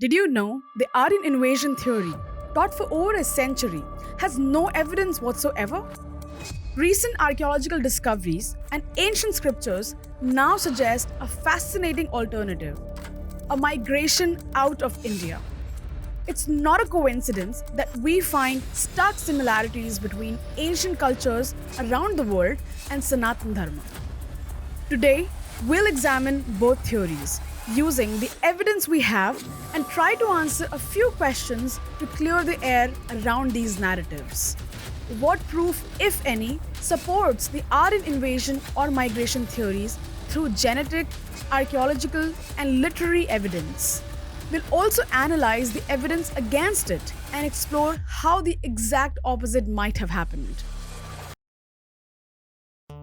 Did you know the Aryan Invasion Theory, taught for over a century, has no evidence whatsoever? Recent archaeological discoveries and ancient scriptures now suggest a fascinating alternative: a migration out of India. It's not a coincidence that we find stark similarities between ancient cultures around the world and Sanatana Dharma. Today, we'll examine both theories using the evidence we have and try to answer a few questions to clear the air around these narratives. What proof, if any, supports the Aryan invasion or migration theories through genetic, archaeological, and literary evidence? We'll also analyze the evidence against it and explore how the exact opposite might have happened.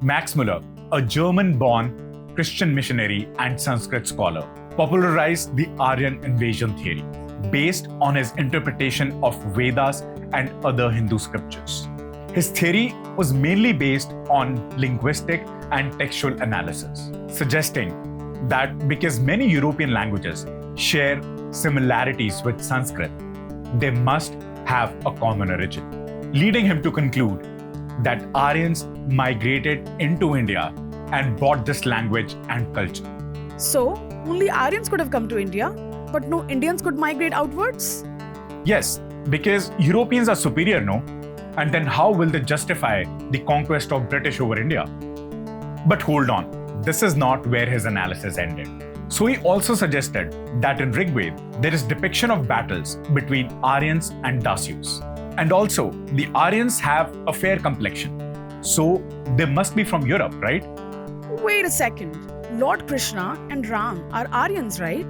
Max Muller, a German-born Christian missionary and Sanskrit scholar, popularized the Aryan invasion theory based on his interpretation of Vedas and other Hindu scriptures. His theory was mainly based on linguistic and textual analysis, suggesting that because many European languages share similarities with Sanskrit, they must have a common origin, leading him to conclude that Aryans migrated into India and brought this language and culture. So, only Aryans could have come to India, but no Indians could migrate outwards? Yes, because Europeans are superior, no? And then how will they justify the conquest of British over India? But hold on, this is not where his analysis ended. So he also suggested that in Rig Veda, there is depiction of battles between Aryans and Dasyus. And also, the Aryans have a fair complexion. So they must be from Europe, right? Wait a second. Lord Krishna and Ram are Aryans, right?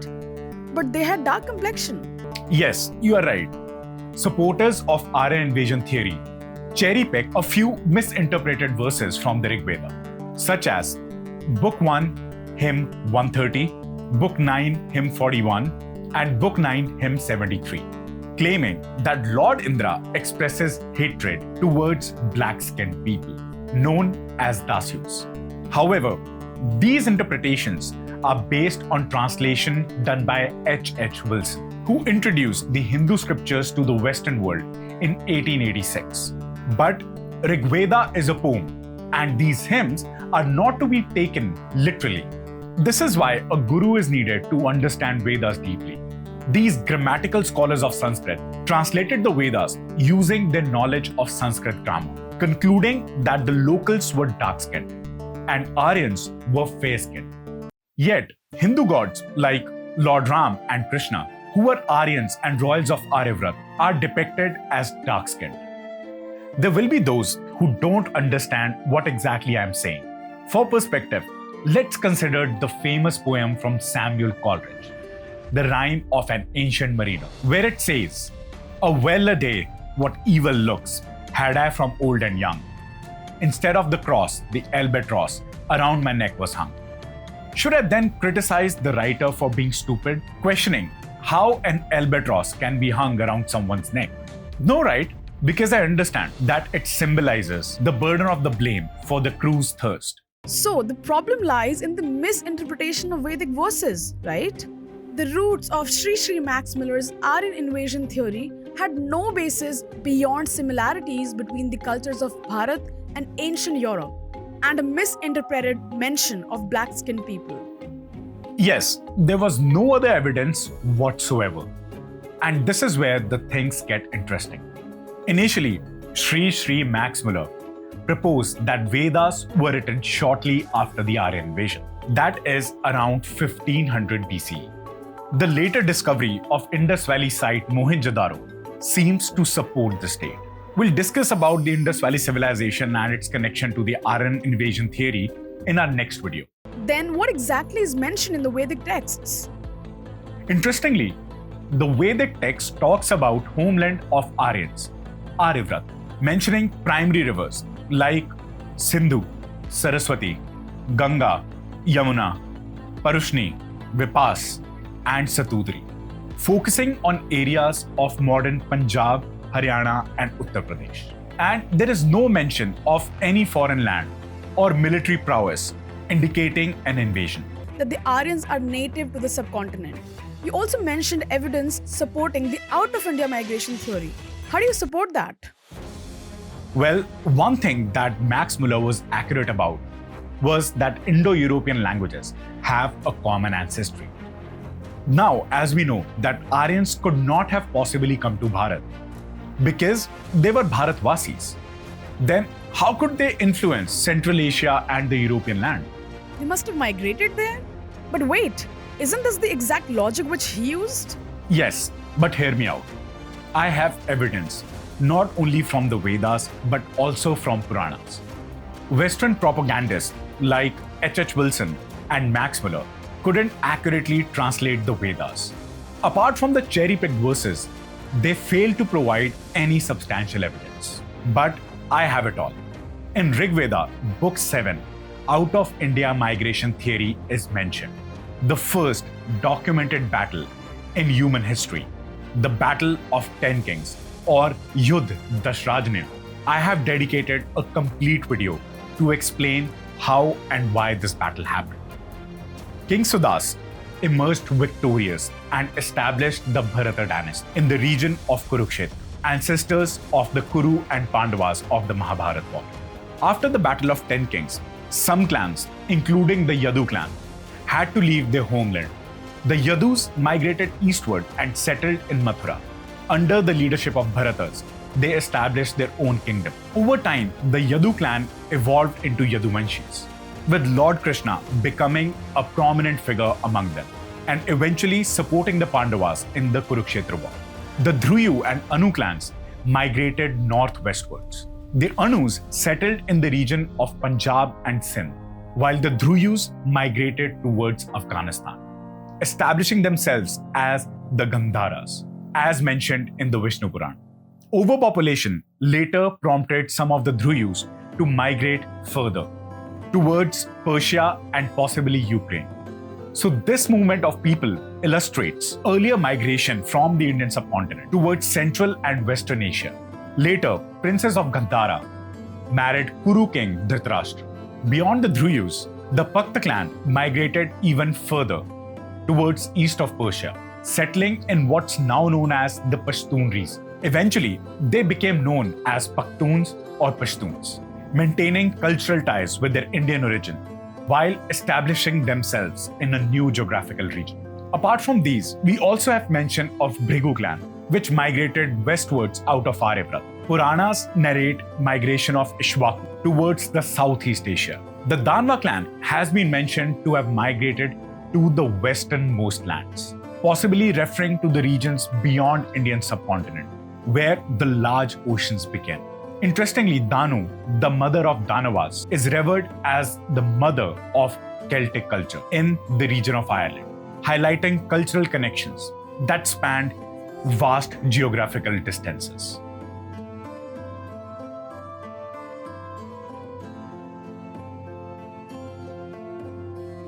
But they had dark complexion. Yes, you are right. Supporters of Aryan invasion theory cherry-pick a few misinterpreted verses from the Rig Veda, such as Book 1, Hymn 130, Book 9, Hymn 41, and Book 9, Hymn 73, claiming that Lord Indra expresses hatred towards black-skinned people, known as Dasyus. However, these interpretations are based on translation done by H. Wilson, who introduced the Hindu scriptures to the Western world in 1886. But Rig Veda is a poem, and these hymns are not to be taken literally. This is why a guru is needed to understand Vedas deeply. These grammatical scholars of Sanskrit translated the Vedas using their knowledge of Sanskrit grammar, concluding that the locals were dark-skinned and Aryans were fair-skinned. Yet, Hindu gods like Lord Ram and Krishna, who were Aryans and royals of Aryavrat, are depicted as dark-skinned. There will be those who don't understand what exactly I am saying. For perspective, let's consider the famous poem from Samuel Coleridge, The Rime of an Ancient Mariner, where it says, "A well a day, what evil looks had I from old and young. Instead of the cross, the albatross around my neck was hung." Should I then criticize the writer for being stupid, questioning how an albatross can be hung around someone's neck? No, right? Because I understand that it symbolizes the burden of the blame for the crew's thirst. So, the problem lies in the misinterpretation of Vedic verses, right? The roots of Sri Max Muller's Aryan invasion theory had no basis beyond similarities between the cultures of Bharat and ancient Europe, and a misinterpreted mention of black-skinned people. Yes, there was no other evidence whatsoever. And this is where the things get interesting. Initially, Sri Max Muller proposed that Vedas were written shortly after the Aryan invasion. That is around 1500 BCE. The later discovery of Indus Valley site Mohenjo-daro seems to support this date. We'll discuss about the Indus Valley civilization and its connection to the Aryan invasion theory in our next video. Then what exactly is mentioned in the Vedic texts? Interestingly, the Vedic text talks about homeland of Aryans, Aryavrat, mentioning primary rivers like Sindhu, Saraswati, Ganga, Yamuna, Parushni, Vipas, and Satudri, focusing on areas of modern Punjab, Haryana, and Uttar Pradesh. And there is no mention of any foreign land or military prowess indicating an invasion. That the Aryans are native to the subcontinent. You also mentioned evidence supporting the out of India migration theory. How do you support that? Well, one thing that Max Muller was accurate about was that Indo-European languages have a common ancestry. Now, as we know, that Aryans could not have possibly come to Bharat because they were Bharatvasis. Then, how could they influence Central Asia and the European land? They must have migrated there? But wait, isn't this the exact logic which he used? Yes, but hear me out. I have evidence, not only from the Vedas, but also from Puranas. Western propagandists like H.H. Wilson and Max Muller couldn't accurately translate the Vedas. Apart from the cherry-picked verses, they failed to provide any substantial evidence. But I have it all. In RIG VEDA, Book 7, Out of India Migration Theory is mentioned. The first documented battle in human history, the Battle of 10 Kings, or Yudh Dashrajanya. I have dedicated a complete video to explain how and why this battle happened. King Sudas emerged victorious and established the Bharata dynasty in the region of Kurukshetra, ancestors of the Kuru and Pandavas of the Mahabharata war. After the Battle of 10 Kings, some clans, including the Yadu clan, had to leave their homeland. The Yadus migrated eastward and settled in Mathura. Under the leadership of Bharatas, they established their own kingdom. Over time, the Yadu clan evolved into Yaduvanshis, with Lord Krishna becoming a prominent figure among them, and eventually supporting the Pandavas in the Kurukshetra war. The Dhruyu and Anu clans migrated northwestwards. The Anus settled in the region of Punjab and Sindh, while the Dhruyus migrated towards Afghanistan, establishing themselves as the Gandharas, as mentioned in the Vishnu Puran. Overpopulation later prompted some of the Dhruyus to migrate further towards Persia and possibly Ukraine. So this movement of people illustrates earlier migration from the Indian subcontinent towards Central and Western Asia. Later, princes of Gandhara married Kuru king Dhritarashtra. Beyond the Dhruyus, the Pakta clan migrated even further towards east of Persia, settling in what's now known as the Pashtun region. Eventually, they became known as Pakhtuns or Pashtuns, maintaining cultural ties with their Indian origin while establishing themselves in a new geographical region. Apart from these, we also have mention of Bhrigu clan, which migrated westwards out of Aryavrat. Puranas narrate migration of Ishwaku towards the Southeast Asia. The Danava clan has been mentioned to have migrated to the westernmost lands, possibly referring to the regions beyond Indian subcontinent, where the large oceans begin. Interestingly, Danu, the mother of Danavas, is revered as the mother of Celtic culture in the region of Ireland, highlighting cultural connections that spanned vast geographical distances.